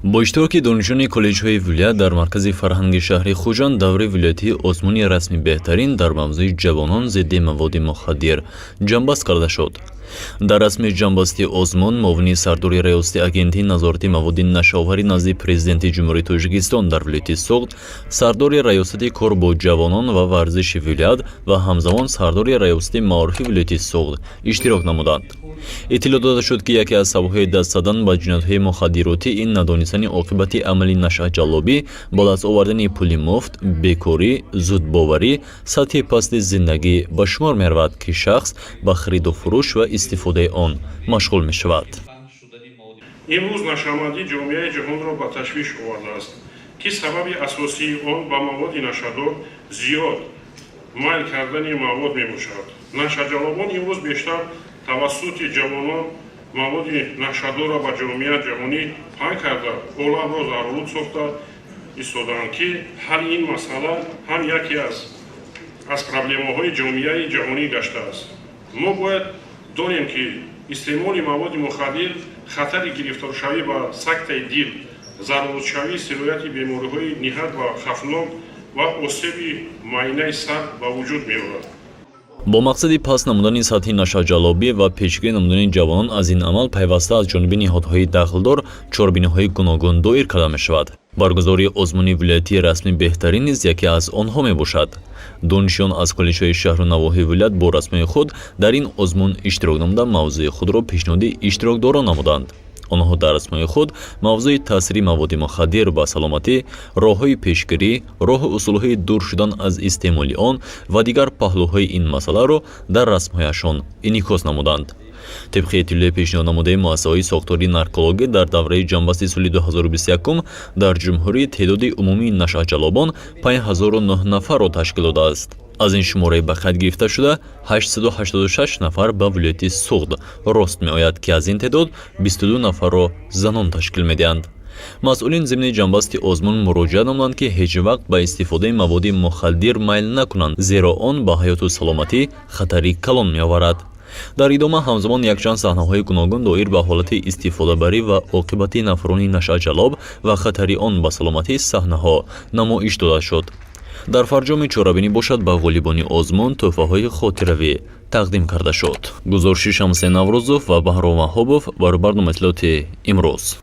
با اشتراک دانشجویان کالج‌های ولایت در مرکز فرهنگی شهر خوجند دوره ولایتی آزمون رسمی بهترین در موضوع جوانان ضد مواد مخدر جنبست کرده شد. در رسم جنبستی آزمون معاون سردار ریاستی اگنتی نظارت مواد نشاوری نزد پرزیدنت جمهوری تاجیکستان در ولایت سوغد، سردار ریاستی کار با جوانان و ورزش ولایت و همزمان سردار ریاستی معارف ولایت سوغد اشتراک نمودند. اطلاع داده شد که یکی از سبب‌های دست زدن به جنایت‌های مخدراتی این ندانستن عاقبت عملی نشه جلابی با دست آوردن پول مفت، بیکاری، زودباوری، سطح پست زندگی به شمار می‌رود که شخص به خرید و فروش و استفاده آن مشغول می‌شود. امروز نشه‌مندی جامعه جهان را به تشویش آورده است که سبب اساسی آن به مواد نشه‌دار زیاد مایل کردن مواد می‌باشد. نشه‌جلبان امروز بیشتر توسط جوانان مواد نشه‌دار را به جامعه جهانی پنهان کرده عالم را ضرورت ساخته ایستادند که حل این مسئله هم یکی از پرابلم‌های جامعه جهانی گشته است. ما باید دانیم که استعمال مواد مخدر خطر گرفتارشوی به سکته دل، ضرورتشوی سرایت بیماری‌های نهایت و خطرناک و آسیب معینه سر به وجود می‌آورد. با مقصد پس نمودن سطح نشه‌جلابی و پیشگیری نمودن جوانان از این عمل پیوسته از جانب نهادهای دخلدار چهاربینی‌های گوناگون دایر کرده می‌شود. برگزاری آزمون ولایتی رسمی بهترین نیز یکی از آنها میباشد. دانشجویان از کالج‌های شهر و نواحی ولایت با رسمی خود در این آزمون اشتراک نموده موضوع خود را پیشنهاد اشتراکداران نمودند. آنها در رسمی خود موضوع تاثیر مواد مخدر به سلامتی، راه‌های پیشگیری، راه اصول‌های دور شدن از استعمال آن و دیگر پهلوهای این مسئله را در رسم‌هایشان انعکاس نمودند. طبق اطلاع پیشنهاد نموده مؤسسه‌های ساختاری نارکولوژی در دوره جنبستی سال 2021 در جمهوری تعداد عمومی نشه‌جلبان 5009 نفر را تشکیل داده است. از این شماره به خط گرفته شده 886 نفر به ولایت سوغد راست می آید که از این تعداد 22 نفر را زنان تشکیل می دهند. مسئولین ضمن جنبستی آزمون مراجعه نمودند که هیچ وقت به استفاده مواد مخدر میل نکنند زیرا آن به حیات و سلامتی خطری کلان می آورد. در ادامه همزمان یکچند صحنه‌های گوناگون دایر به حالت استفاده بری و عاقبت نفرانی نشه‌جلاب و خطری آن به سلامتی صحنه‌ها نمایش داده شد. در فرجام چهاربینی باشد به غالیبانی آزمون تحفه‌های خاطروی تقدیم کرده شد. گزارش شمس نوروزوف و بهرام وهابوف برای برنامه اطلاعاتی امروز.